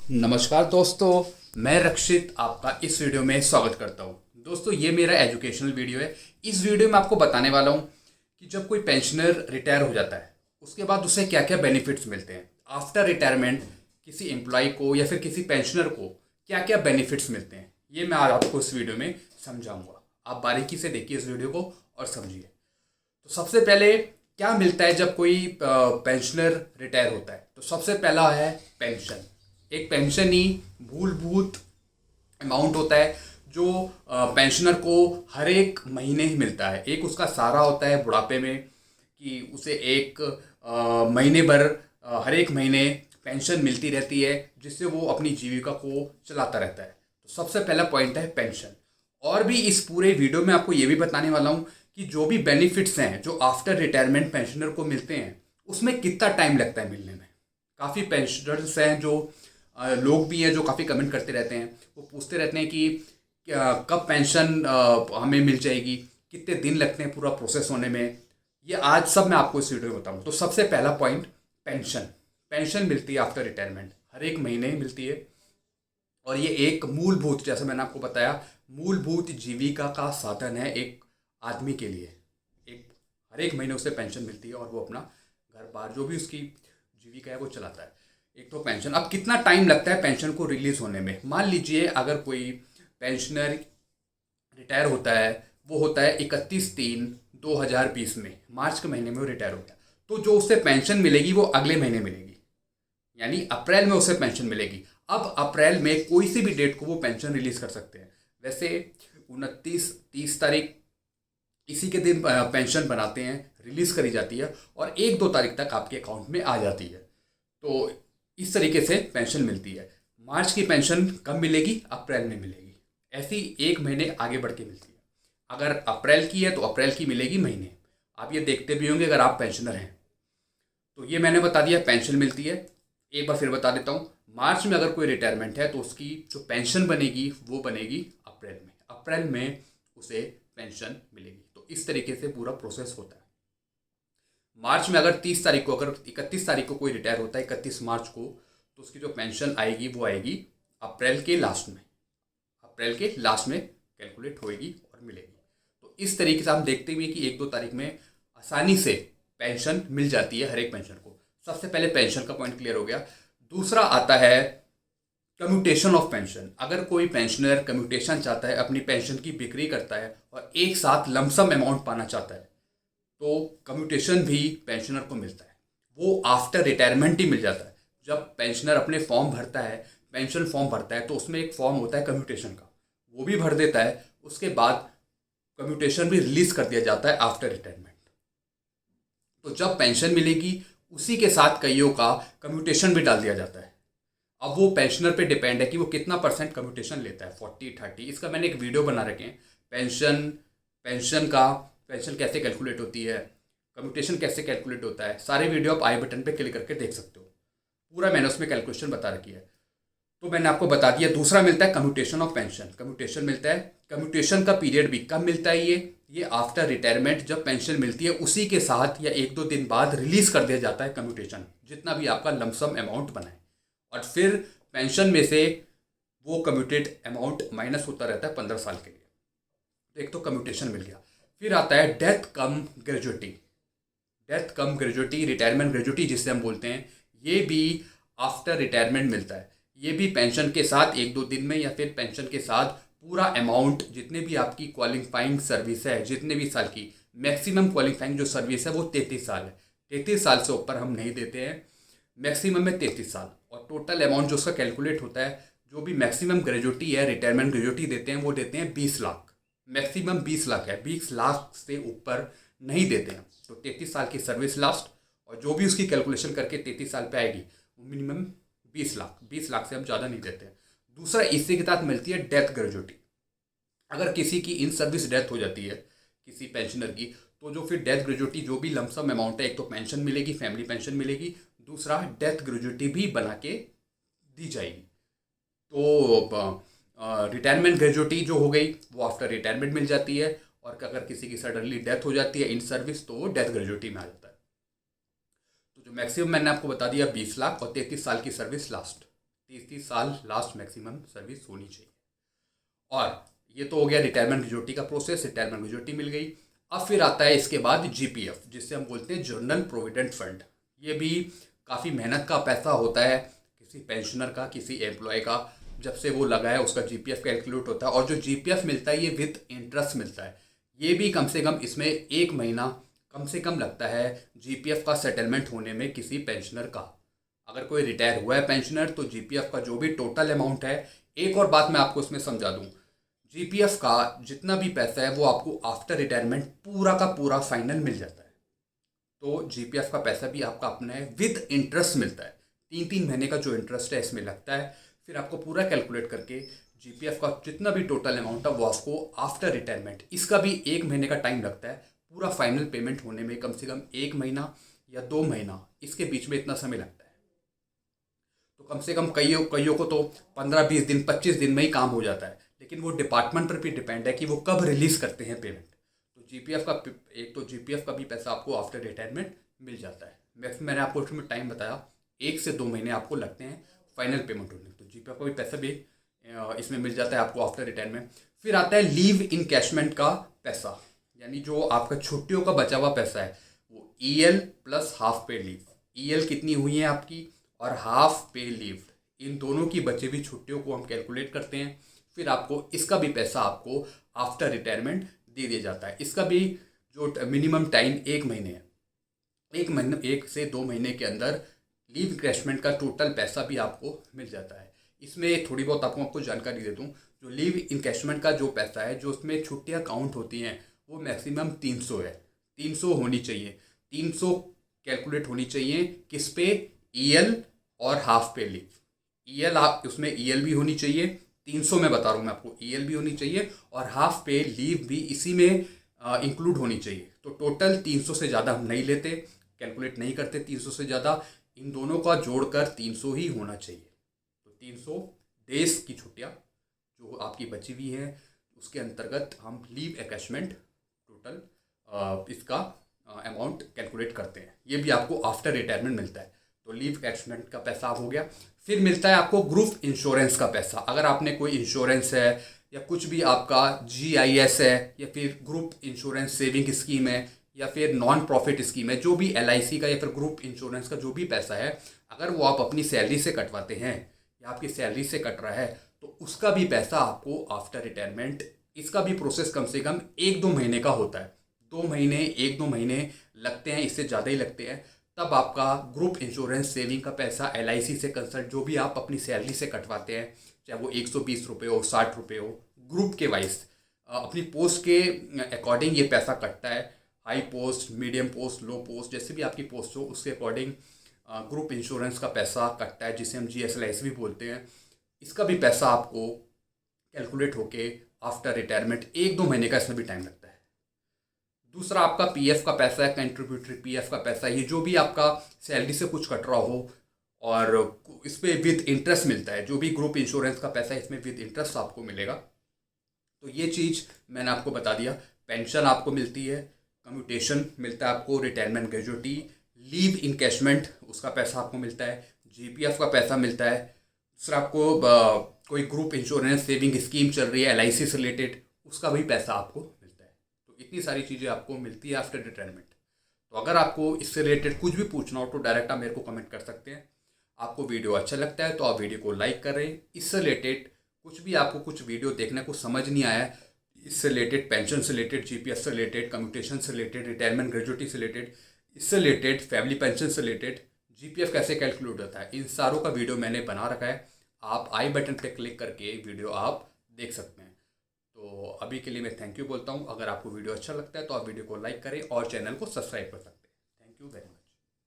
नमस्कार दोस्तों, मैं रक्षित आपका इस वीडियो में स्वागत करता हूं। दोस्तों, ये मेरा एजुकेशनल वीडियो है। इस वीडियो में आपको बताने वाला हूं कि जब कोई पेंशनर रिटायर हो जाता है उसके बाद उसे क्या क्या बेनिफिट्स मिलते हैं। आफ्टर रिटायरमेंट किसी एम्प्लॉय को या फिर किसी पेंशनर को क्या क्या बेनिफिट्स मिलते हैं, ये मैं आज आपको इस वीडियो में समझाऊंगा। आप बारीकी से देखिए इस वीडियो को और समझिए। तो सबसे पहले क्या मिलता है जब कोई पेंशनर रिटायर होता है, तो सबसे पहला है पेंशन। एक पेंशन ही मूलभूत अमाउंट होता है जो पेंशनर को हर एक महीने ही मिलता है। एक उसका सहारा होता है बुढ़ापे में कि उसे एक महीने भर हर एक महीने पेंशन मिलती रहती है, जिससे वो अपनी जीविका को चलाता रहता है। तो सबसे पहला पॉइंट है पेंशन। और भी इस पूरे वीडियो में आपको ये भी बताने वाला हूँ कि जो भी बेनिफिट्स हैं जो आफ्टर रिटायरमेंट पेंशनर को मिलते हैं उसमें कितना टाइम लगता है मिलने में। काफ़ी पेंशनर्स हैं जो लोग भी हैं जो काफ़ी कमेंट करते रहते हैं, वो पूछते रहते हैं कि कब पेंशन हमें मिल जाएगी, कितने दिन लगते हैं पूरा प्रोसेस होने में। ये आज सब मैं आपको इस वीडियो में बताऊँ। तो सबसे पहला पॉइंट पेंशन। पेंशन मिलती है आफ्टर रिटायरमेंट, हर एक महीने ही मिलती है। और ये एक मूलभूत, जैसे मैंने आपको बताया, मूलभूत जीविका का साधन है एक आदमी के लिए। एक हर एक महीने उसे पेंशन मिलती है और वो अपना घर बार जो भी उसकी जीविका है वो चलाता है। एक तो पेंशन। अब कितना टाइम लगता है पेंशन को रिलीज होने में। मान लीजिए अगर कोई पेंशनर रिटायर होता है, वो होता है 31/3/2020 में, मार्च के महीने में वो रिटायर हो गया, तो जो उसे पेंशन मिलेगी वो अगले महीने मिलेगी, यानी अप्रैल में उसे पेंशन मिलेगी। अब अप्रैल में कोई सी भी डेट को वो पेंशन रिलीज कर सकते हैं। वैसे 29-30 तारीख इसी के दिन पेंशन बनाते हैं, रिलीज करी जाती है और 1-2 तारीख तक आपके अकाउंट में आ जाती है। तो इस तरीके से पेंशन मिलती है। मार्च की पेंशन कब मिलेगी? अप्रैल में मिलेगी। ऐसी एक महीने आगे बढ़ के मिलती है। अगर अप्रैल की है तो अप्रैल की मिलेगी महीने। आप ये देखते भी होंगे अगर आप पेंशनर हैं। तो ये मैंने बता दिया पेंशन मिलती है। एक बार फिर बता देता हूँ, मार्च में अगर कोई रिटायरमेंट है तो उसकी जो पेंशन बनेगी वो बनेगी अप्रैल में। अप्रैल में उसे पेंशन मिलेगी। तो इस तरीके से पूरा प्रोसेस होता है। मार्च में अगर 30 तारीख को, अगर 31 तारीख को कोई रिटायर होता है 31 मार्च को, तो उसकी जो पेंशन आएगी वो आएगी अप्रैल के लास्ट में। अप्रैल के लास्ट में कैलकुलेट होएगी और मिलेगी। तो इस तरीके से हम देखते हुए कि 1-2 तारीख में आसानी से पेंशन मिल जाती है हर एक पेंशन को। सबसे पहले पेंशन का पॉइंट क्लियर हो गया। दूसरा आता है कम्यूटेशन ऑफ पेंशन। अगर कोई पेंशनर कम्यूटेशन चाहता है, अपनी पेंशन की बिक्री करता है और एक साथ लमसम अमाउंट पाना चाहता है, तो कम्यूटेशन भी पेंशनर को मिलता है। वो आफ्टर रिटायरमेंट ही मिल जाता है। जब पेंशनर अपने फॉर्म भरता है, पेंशन फॉर्म भरता है, तो उसमें एक फॉर्म होता है कम्यूटेशन का, वो भी भर देता है। उसके बाद कम्यूटेशन भी रिलीज कर दिया जाता है आफ्टर रिटायरमेंट। तो जब पेंशन मिलेगी उसी के साथ कईयों का कम्यूटेशन भी डाल दिया जाता है। अब वो पेंशनर पे डिपेंड है कि वो कितना परसेंट कम्यूटेशन लेता है, 40-30। इसका मैंने एक वीडियो बना रखे हैं। पेंशन पेंशन का पेंशन कैसे कैलकुलेट होती है, कम्यूटेशन कैसे कैलकुलेट होता है, सारे वीडियो आप आई बटन पे क्लिक करके देख सकते हो। पूरा मैंने उसमें कैलकुलेशन बता रखी है। तो मैंने आपको बता दिया। दूसरा मिलता है कम्यूटेशन ऑफ पेंशन। कम्यूटेशन मिलता है। कम्यूटेशन का पीरियड भी कब मिलता है? ये आफ्टर रिटायरमेंट जब पेंशन मिलती है उसी के साथ या 1-2 दिन बाद रिलीज कर दिया जाता है कम्यूटेशन, जितना भी आपका लमसम अमाउंट बना है। और फिर पेंशन में से वो कम्यूटेड अमाउंट माइनस होता रहता है 15 साल के लिए। तो एक तो कम्यूटेशन मिल गया। फिर आता है डेथ कम ग्रेजुटी। डेथ कम ग्रेजुटी, रिटायरमेंट ग्रेजुटी जिसे हम बोलते हैं, ये भी आफ्टर रिटायरमेंट मिलता है। ये भी पेंशन के साथ 1-2 दिन में या फिर पेंशन के साथ पूरा अमाउंट, जितने भी आपकी क्वालिफाइंग सर्विस है, जितने भी साल की मैक्सिमम क्वालिफाइंग जो सर्विस है वो 33 साल है। 33 साल से ऊपर हम नहीं देते हैं। मैक्सिमम में 33 साल। और टोटल अमाउंट जो उसका कैलकुलेट होता है, जो भी मैक्सिमम ग्रेजुटी है, रिटायरमेंट ग्रेजुटी देते हैं, वो देते हैं 20 लाख। मैक्सिमम 20 लाख है, 20 लाख से ऊपर नहीं देते हैं। तो 33 साल की सर्विस लास्ट, और जो भी उसकी कैलकुलेशन करके 33 साल पे आएगी वो मिनिमम 20 लाख। 20 लाख से हम ज़्यादा नहीं देते हैं। दूसरा इसी के साथ मिलती है डेथ ग्रेजुटी। अगर किसी की इन सर्विस डेथ हो जाती है किसी पेंशनर की, तो जो फिर डेथ ग्रेजुटी जो भी लमसम अमाउंट है, एक तो पेंशन मिलेगी, फैमिली पेंशन मिलेगी, दूसरा डेथ ग्रेजुटी भी बना के दी जाएगी। तो रिटायरमेंट ग्रेजुटी जो हो गई वो आफ्टर रिटायरमेंट मिल जाती है। और अगर किसी की सडनली डेथ हो जाती है इन सर्विस, तो वो डेथ ग्रेजुटी में आ जाता है। तो जो मैक्सिमम मैंने आपको बता दिया 20 लाख और 33 साल की सर्विस लास्ट। 30 साल लास्ट मैक्सिमम सर्विस होनी चाहिए। और ये तो हो गया रिटायरमेंट ग्रेजुटी का प्रोसेस, रिटायरमेंट ग्रेजुटी मिल गई। अब फिर आता है इसके बाद जीपीएफ, जिससे हम बोलते हैं जनरल प्रोविडेंट फंड। ये भी काफ़ी मेहनत का पैसा होता है किसी पेंशनर का, किसी एम्प्लॉय का। जब से वो लगा है उसका जीपीएफ कैलकुलेट होता है, और जो जीपीएफ मिलता है ये विद इंटरेस्ट मिलता है। ये भी कम से कम इसमें 1 महीना कम से कम लगता है जीपीएफ का सेटलमेंट होने में किसी पेंशनर का। अगर कोई रिटायर हुआ है पेंशनर तो जीपीएफ का जो भी टोटल अमाउंट है, एक और बात मैं आपको इसमें समझा दूं, जीपीएफ का जितना भी पैसा है वो आपको आफ्टर रिटायरमेंट पूरा का पूरा फाइनल मिल जाता है। तो जीपीएफ का पैसा भी आपका अपना है, विद इंटरेस्ट मिलता है। 3 महीने का जो इंटरेस्ट है इसमें लगता है। फिर आपको पूरा कैलकुलेट करके जीपीएफ का जितना भी टोटल अमाउंट है वो आपको आफ्टर रिटायरमेंट, इसका भी 1 महीने का टाइम लगता है पूरा फाइनल पेमेंट होने में। कम से कम 1 महीना या 2 महीना, इसके बीच में इतना समय लगता है। तो कम से कम कईयों को तो 15-20 दिन 25 दिन में ही काम हो जाता है। लेकिन वो डिपार्टमेंट पर भी डिपेंड है कि वो कब रिलीज़ करते हैं पेमेंट। तो जीपीएफ का जीपीएफ का भी पैसा आपको आफ्टर रिटायरमेंट मिल जाता है। मैंने आपको इसमें टाइम बताया, 1 से 2 महीने आपको लगते हैं फाइनल पेमेंट होने। तो जीपीएफ का भी पैसा भी इसमें मिल जाता है आपको आफ्टर रिटायरमेंट। फिर आता है लीव इनकैशमेंट का पैसा, यानी जो आपका छुट्टियों का बचा हुआ पैसा है, वो ईएल प्लस हाफ पे लीव। ईएल कितनी हुई है आपकी और हाफ पे लीव, इन दोनों की बची हुई छुट्टियों को हम कैलकुलेट करते हैं। फिर आपको इसका भी पैसा आपको आफ्टर रिटायरमेंट दे दिया जाता है। इसका भी जो मिनिमम टाइम 1 महीने है, 1 से 2 महीने के अंदर लीव इनकैशमेंट का टोटल पैसा भी आपको मिल जाता है। इसमें थोड़ी बहुत आपको जानकारी दे दूं, जो लीव इनकैशमेंट का जो पैसा है, जो उसमें छुट्टियां काउंट होती हैं, वो मैक्सिमम 300 है। 300 होनी चाहिए, 300 कैलकुलेट होनी चाहिए किस पे, ईएल और हाफ पे लीव। ईएल उसमें ईएल भी होनी चाहिए, 300 में बता रहा हूँ मैं आपको, ईएल भी होनी चाहिए और हाफ पे लीव भी इसी में इंक्लूड होनी चाहिए। तो टोटल 300 से ज़्यादा हम नहीं लेते, कैलकुलेट नहीं करते 300 से ज़्यादा। इन दोनों का जोड़कर 300 ही होना चाहिए। तो 300 डेज की छुट्टियाँ जो आपकी बची हुई हैं, उसके अंतर्गत हम लीव एनकैशमेंट टोटल इसका अमाउंट कैलकुलेट करते हैं। ये भी आपको आफ्टर रिटायरमेंट मिलता है। तो लीव एनकैशमेंट का पैसा हो गया। फिर मिलता है आपको ग्रुप इंश्योरेंस का पैसा। अगर आपने कोई इंश्योरेंस है या कुछ भी आपका जीआईएस है या फिर ग्रुप इंश्योरेंस सेविंग स्कीम है या फिर नॉन प्रॉफिट स्कीम है, जो भी एलआईसी का या फिर ग्रुप इंश्योरेंस का जो भी पैसा है, अगर वो आप अपनी सैलरी से कटवाते हैं या आपकी सैलरी से कट रहा है तो उसका भी पैसा आपको आफ्टर रिटायरमेंट, इसका भी प्रोसेस कम से कम 1-2 महीने का होता है। 1-2 महीने लगते हैं, इससे ज़्यादा ही लगते हैं। तब आपका ग्रुप इंश्योरेंस सेविंग का पैसा एलआईसी से कंसल्ट, जो भी आप अपनी सैलरी से कटवाते हैं, चाहे वो 120 रुपये हो, 60 रुपये हो, ग्रुप के वाइज अपनी पोस्ट के अकॉर्डिंग ये पैसा कटता है। हाई पोस्ट, मीडियम पोस्ट, लो पोस्ट, जैसे भी आपकी पोस्ट हो उसके अकॉर्डिंग ग्रुप इंश्योरेंस का पैसा कटता है, जिसे हम जीएसएलआईसी भी बोलते हैं। इसका भी पैसा आपको कैलकुलेट होके आफ्टर रिटायरमेंट 1-2 महीने का इसमें भी टाइम लगता है। दूसरा आपका पीएफ का पैसा है, कंट्रीब्यूटरी पीएफ का पैसा। ये जो भी आपका सैलरी से कुछ कट रहा हो और इस पर विद इंटरेस्ट मिलता है, जो भी ग्रुप इंश्योरेंस का पैसा है इसमें विद इंटरेस्ट आपको मिलेगा। तो ये चीज़ मैंने आपको बता दिया। पेंशन आपको मिलती है, कम्यूटेशन मिलता है आपको, रिटायरमेंट ग्रेजुटी, लीव इनकैशमेंट उसका पैसा आपको मिलता है, जीपीएफ का पैसा मिलता है। दूसरा आपको कोई ग्रुप इंश्योरेंस सेविंग स्कीम चल रही है एलआईसी से रिलेटेड, उसका भी पैसा आपको मिलता है। तो इतनी सारी चीज़ें आपको मिलती है आफ्टर रिटायरमेंट। तो अगर आपको इससे रिलेटेड कुछ भी पूछना हो तो डायरेक्ट आप मेरे को कमेंट कर सकते हैं। आपको वीडियो अच्छा लगता है तो आप वीडियो को लाइक करें। इससे रिलेटेड कुछ भी आपको कुछ वीडियो देखने को समझ नहीं आया है, इससे रिलेटेड, पेंशन से रिलेटेड, जीपीएफ से रिलेटेड, कम्यूटेशन से रिलेटेड, रिटायरमेंट ग्रेजुटी से रिलेटेड, इससे रिलेटेड, फैमिली पेंशन से रिलेटेड, जीपीएफ कैसे कैलकुलेट होता है, इन सारों का वीडियो मैंने बना रखा है। आप आई बटन पर क्लिक करके वीडियो आप देख सकते हैं। तो अभी के लिए मैं थैंक यू बोलता हूँ। अगर आपको वीडियो अच्छा लगता है तो आप वीडियो को लाइक करें और चैनल को सब्सक्राइब कर सकते हैं। Thank you very much.